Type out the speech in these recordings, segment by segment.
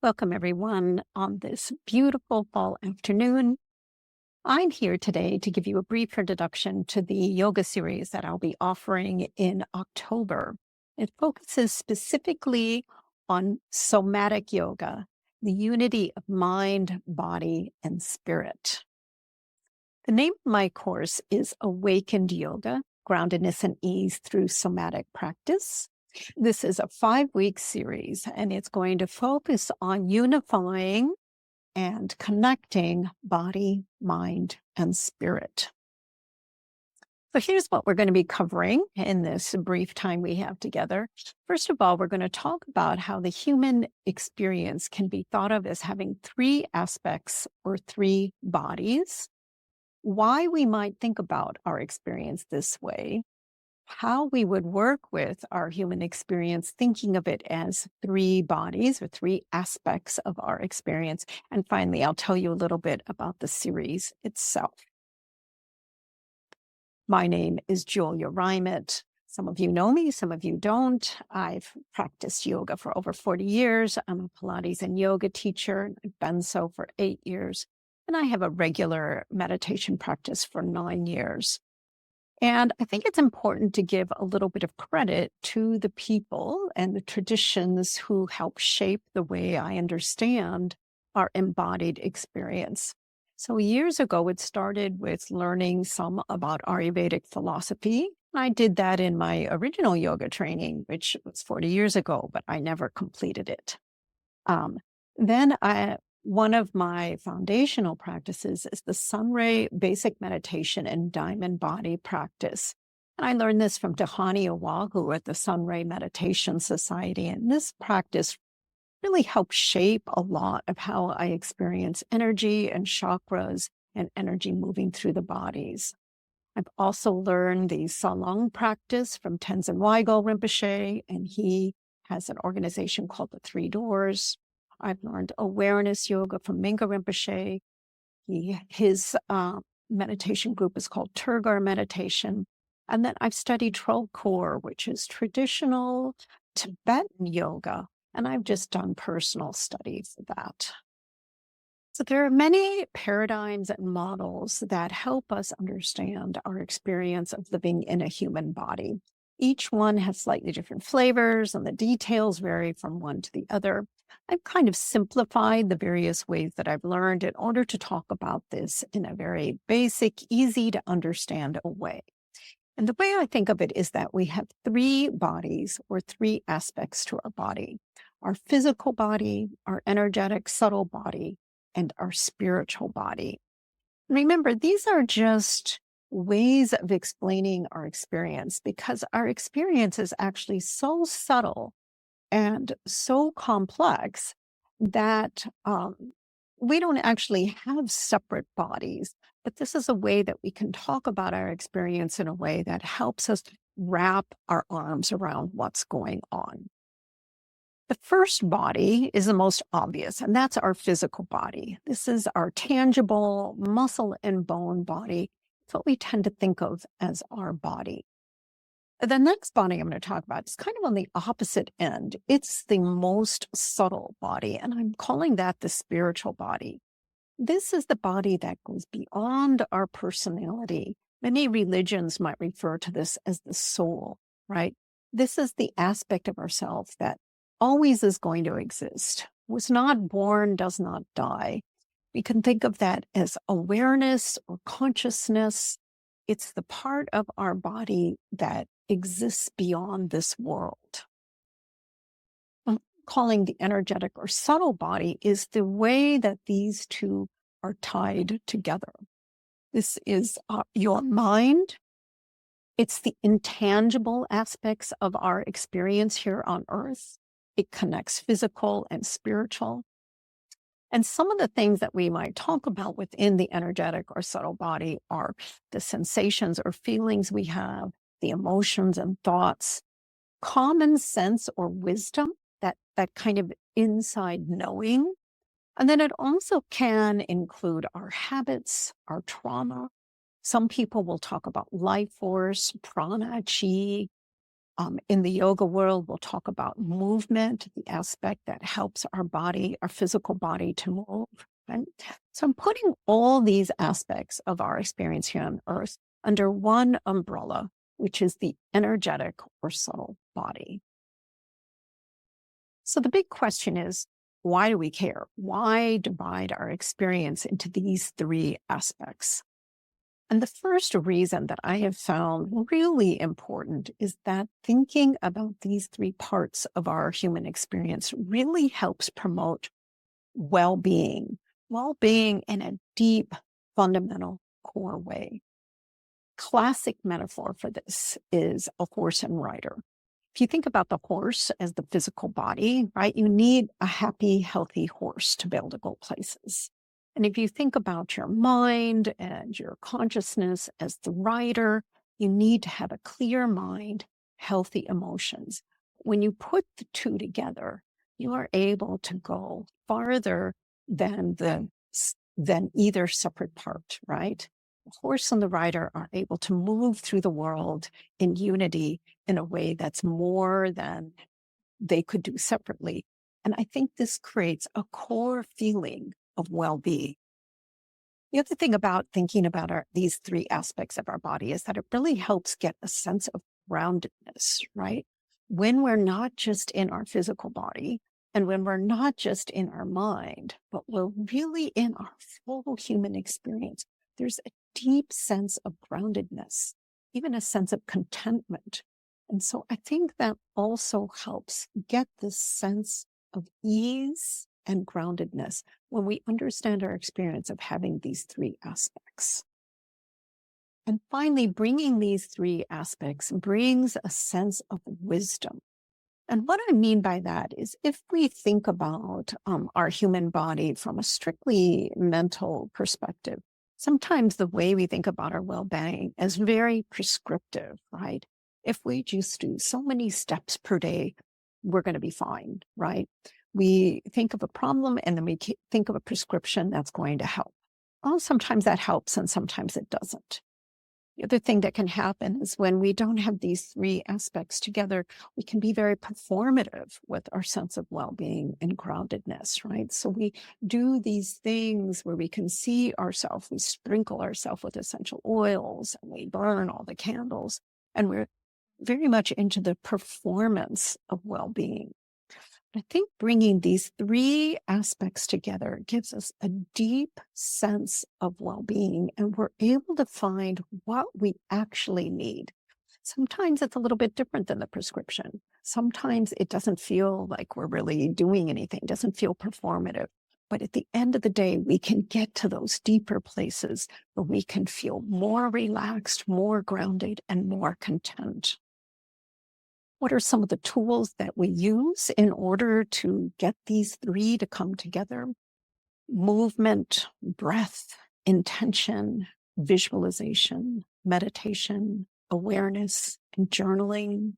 Welcome, everyone, on this beautiful fall afternoon. I'm here today to give you a brief introduction to the yoga series that I'll be offering in October. It focuses specifically on somatic yoga, the unity of mind, body, and spirit. The name of my course is Awakened Yoga, Groundedness and Ease through Somatic Practice. This is a 5-week series, and it's going to focus on unifying and connecting body, mind, and spirit. So here's what we're going to be covering in this brief time we have together. First of all, we're going to talk about how the human experience can be thought of as having 3 aspects or 3 bodies, why we might think about our experience this way, how we would work with our human experience, thinking of it as 3 bodies or 3 aspects of our experience. And finally, I'll tell you a little bit about the series itself. My name is Julia Rymett. Some of you know me, some of you don't. I've practiced yoga for over 40 years. I'm a Pilates and yoga teacher. I've been so for 8 years. And I have a regular meditation practice for 9 years. And I think it's important to give a little bit of credit to the people and the traditions who help shape the way I understand our embodied experience. So years ago, it started with learning some about Ayurvedic philosophy. I did that in my original yoga training, which was 40 years ago, but I never completed it. Then one of my foundational practices is the Sunray Basic Meditation and Diamond Body Practice. And I learned this from Tahani Owahu at the Sunray Meditation Society. And this practice really helped shape a lot of how I experience energy and chakras and energy moving through the bodies. I've also learned the Salong practice from Tenzin Weigel Rinpoche, and he has an organization called the 3 Doors. I've learned awareness yoga from Mingyur Rinpoche. His meditation group is called Turgar Meditation. And then I've studied Trulkhor, which is traditional Tibetan yoga. And I've just done personal study for that. So there are many paradigms and models that help us understand our experience of living in a human body. Each one has slightly different flavors, and the details vary from one to the other. I've kind of simplified the various ways that I've learned in order to talk about this in a very basic, easy to understand way. And the way I think of it is that we have 3 bodies or 3 aspects to our body: our physical body, our energetic, subtle body, and our spiritual body. Remember, these are just ways of explaining our experience because our experience is actually so subtle and so complex that we don't actually have separate bodies. But this is a way that we can talk about our experience in a way that helps us wrap our arms around what's going on. The first body is the most obvious, and that's our physical body. This is our tangible muscle and bone body. It's what we tend to think of as our body. The next body I'm going to talk about is kind of on the opposite end. It's the most subtle body, and I'm calling that the spiritual body. This is the body that goes beyond our personality. Many religions might refer to this as the soul, right? This is the aspect of ourselves that always is going to exist, was not born, does not die. We can think of that as awareness or consciousness. It's the part of our body that exists beyond this world. Calling the energetic or subtle body is the way that these 2 are tied together. This is your mind. It's the intangible aspects of our experience here on earth. It connects physical and spiritual. And some of the things that we might talk about within the energetic or subtle body are the sensations or feelings we have, the emotions and thoughts, common sense or wisdom, that kind of inside knowing. And then it also can include our habits, our trauma. Some people will talk about life force, prana, chi, In the yoga world, we'll talk about movement, the aspect that helps our body, our physical body to move. Right? So I'm putting all these aspects of our experience here on earth under one umbrella, which is the energetic or subtle body. So the big question is, why do we care? Why divide our experience into these three aspects? And the first reason that I have found really important is that thinking about these three parts of our human experience really helps promote well-being in a deep, fundamental, core way. Classic metaphor for this is a horse and rider. If you think about the horse as the physical body, right, you need a happy, healthy horse to be able to go places. And if you think about your mind and your consciousness as the rider, you need to have a clear mind, healthy emotions. When you put the two together, you are able to go farther than either separate part, right? The horse and the rider are able to move through the world in unity in a way that's more than they could do separately. And I think this creates a core feeling of well-being. The other thing about thinking about these three aspects of our body is that it really helps get a sense of groundedness, right? When we're not just in our physical body and when we're not just in our mind, but we're really in our full human experience, there's a deep sense of groundedness, even a sense of contentment. And so I think that also helps get this sense of ease and groundedness when we understand our experience of having these three aspects. And finally, bringing these three aspects brings a sense of wisdom. And what I mean by that is if we think about our human body from a strictly mental perspective, sometimes the way we think about our well-being is very prescriptive, right? If we just do so many steps per day, we're going to be fine, right? We think of a problem and then we think of a prescription that's going to help. Well, sometimes that helps and sometimes it doesn't. The other thing that can happen is when we don't have these three aspects together, we can be very performative with our sense of well-being and groundedness, right? So we do these things where we can see ourselves, we sprinkle ourselves with essential oils, and we burn all the candles, and we're very much into the performance of well-being. I think bringing these three aspects together gives us a deep sense of well-being, and we're able to find what we actually need. Sometimes it's a little bit different than the prescription. Sometimes it doesn't feel like we're really doing anything, doesn't feel performative. But at the end of the day, we can get to those deeper places where we can feel more relaxed, more grounded, and more content. What are some of the tools that we use in order to get these three to come together? Movement, breath, intention, visualization, meditation, awareness, and journaling.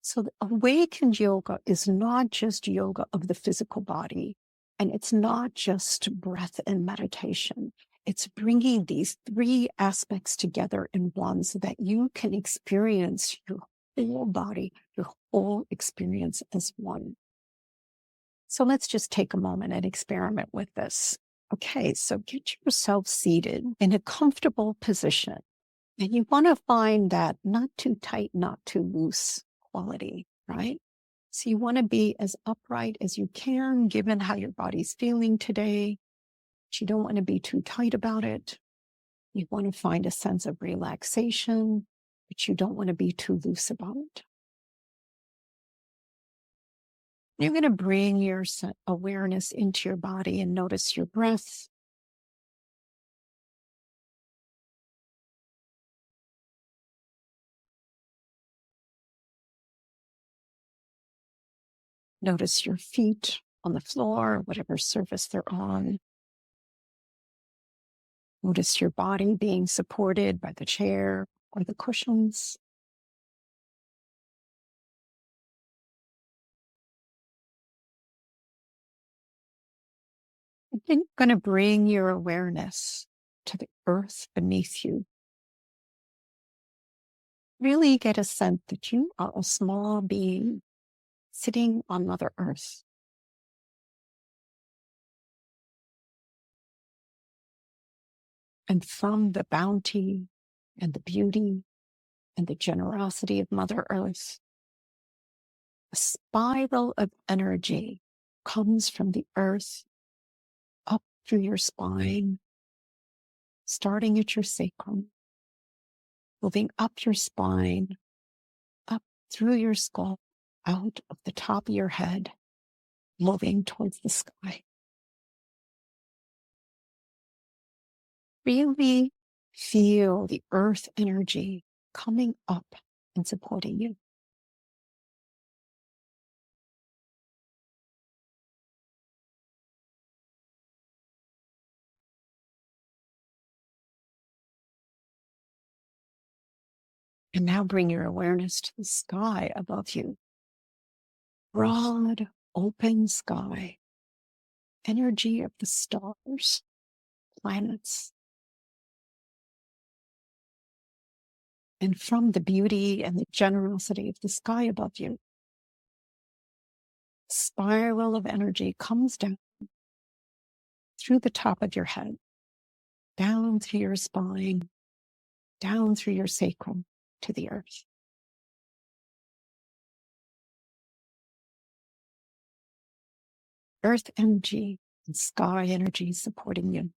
So the awakened yoga is not just yoga of the physical body, and it's not just breath and meditation. It's bringing these three aspects together in one so that you can experience your whole body, your whole experience as one. So let's just take a moment and experiment with this. Okay, so get yourself seated in a comfortable position. And you want to find that not too tight, not too loose quality, right? So you want to be as upright as you can, given how your body's feeling today. But you don't want to be too tight about it. You want to find a sense of relaxation, but you don't want to be too loose about it. You're going to bring your awareness into your body and notice your breath. Notice your feet on the floor, whatever surface they're on. Notice your body being supported by the chair or the cushions. And then you're going to bring your awareness to the earth beneath you. Really get a sense that you are a small being sitting on Mother Earth. And from the bounty and the beauty and the generosity of Mother Earth, a spiral of energy comes from the earth up through your spine, starting at your sacrum, moving up your spine, up through your skull, out of the top of your head, moving towards the sky. Really feel the earth energy coming up and supporting you. And now bring your awareness to the sky above you. Broad, open sky. Energy of the stars, planets. And from the beauty and the generosity of the sky above you, a spiral of energy comes down through the top of your head, down through your spine, down through your sacrum to the earth. Earth energy and sky energy supporting you.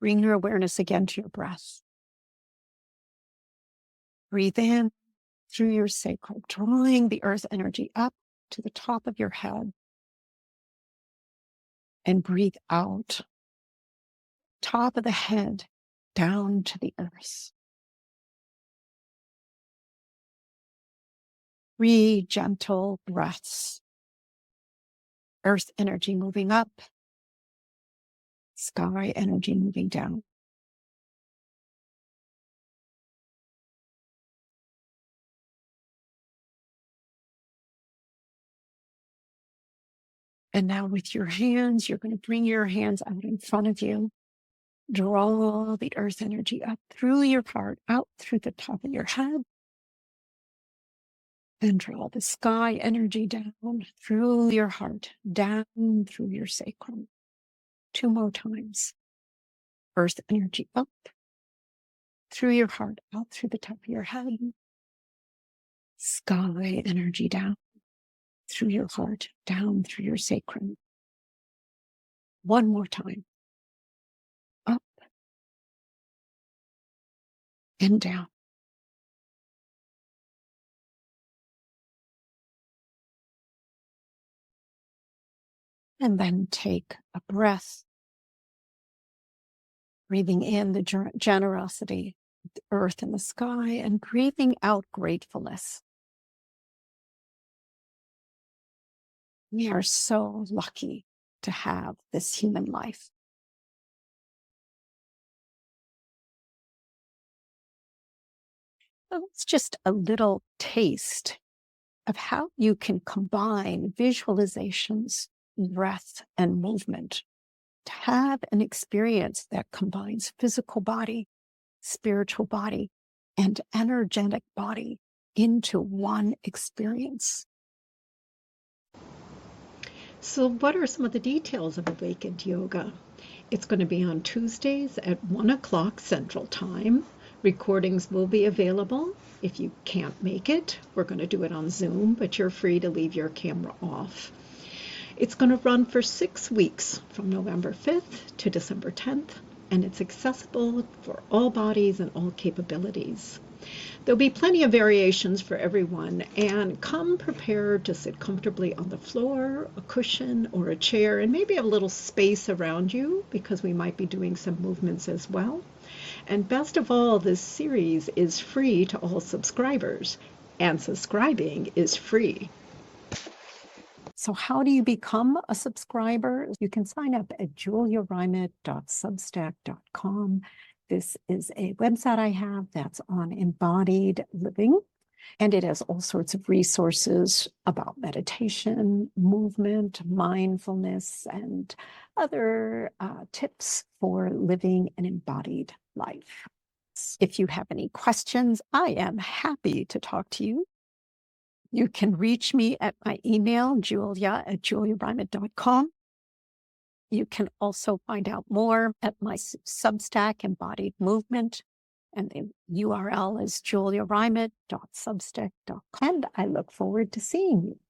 Bring your awareness again to your breath. Breathe in through your sacrum, drawing the earth energy up to the top of your head. And breathe out, top of the head, down to the earth. 3 gentle breaths. Earth energy moving up, sky energy moving down. And now with your hands, you're going to bring your hands out in front of you. Draw the earth energy up through your heart, out through the top of your head. And draw the sky energy down through your heart, down through your sacrum. 2 more times. Earth energy up through your heart, out through the top of your head. Sky energy down through your heart, down through your sacrum. 1 more time. Up and down. And then take a breath, breathing in the generosity of the earth and the sky, and breathing out gratefulness. We are so lucky to have this human life. So it's just a little taste of how you can combine visualizations, breath, and movement to have an experience that combines physical body, spiritual body, and energetic body into one experience. So what are some of the details of Awakened Yoga? It's going to be on Tuesdays at 1 o'clock Central Time. Recordings will be available. If you can't make it, we're going to do it on Zoom, but you're free to leave your camera off. It's going to run for 6 weeks from November 5th to December 10th, and it's accessible for all bodies and all capabilities. There'll be plenty of variations for everyone, and come prepared to sit comfortably on the floor, a cushion, or a chair, and maybe a little space around you because we might be doing some movements as well. And best of all, this series is free to all subscribers, and subscribing is free. So how do you become a subscriber? You can sign up at juliareimet.substack.com. This is a website I have that's on embodied living. And it has all sorts of resources about meditation, movement, mindfulness, and other tips for living an embodied life. If you have any questions, I am happy to talk to you. You can reach me at my email, julia@juliareimet.com. You can also find out more at my Substack, Embodied Movement, and the URL is juliareimet.substack.com. And I look forward to seeing you.